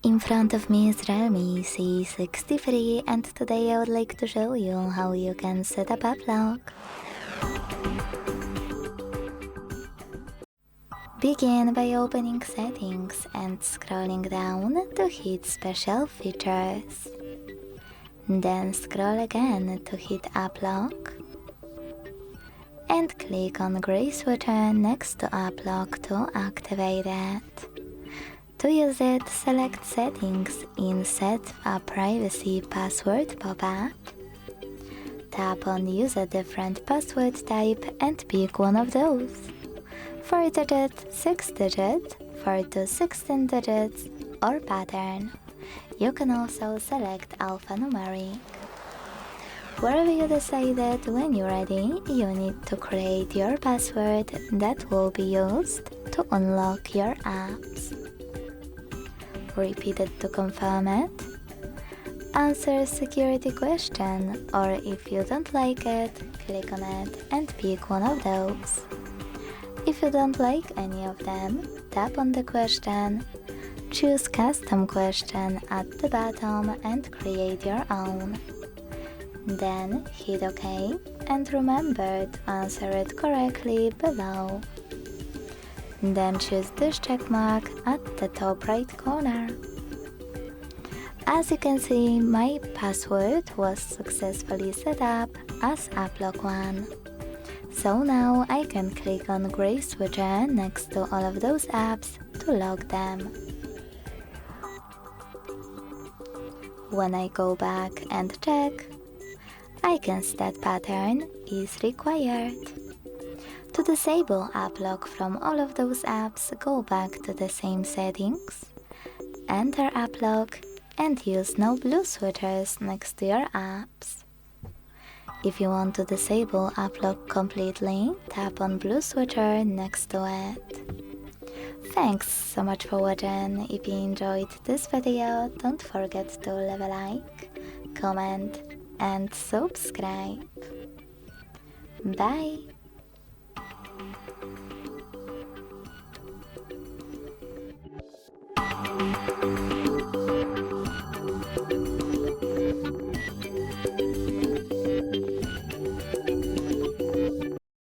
In front of me is REALME C63 and today I would like to show you how you can set up app lock. Begin by opening settings and scrolling down to hit special features. Then scroll again to hit app lock and click on gray switcher next to app lock to activate it. To use it, select Settings in Set a Privacy Password pop-up. Tap on Use a different password type and pick one of those. 4-digit, 6-digit, 4 to 16 digits, or pattern. You can also select alphanumeric. Wherever you decided, when you're ready, you need to create your password that will be used to unlock your apps. Repeat it to confirm it. Answer security question, or if you don't like it, click on it and pick one of those. If you don't like any of them, tap on the question, choose custom question at the bottom and create your own. Then hit OK and remember to answer it correctly below. Then choose this check mark at the top right corner. As you can see, my password was successfully set up as applock1. So now I can click on gray switcher next to all of those apps to lock them. When I go back and check, I can set pattern is required. To disable app lock from all of those apps, go back to the same settings, enter app lock, and use no blue switchers next to your apps. If you want to disable app lock completely, tap on blue switcher next to it. Thanks so much for watching. If you enjoyed this video, don't forget to leave a like, comment, and subscribe. Bye!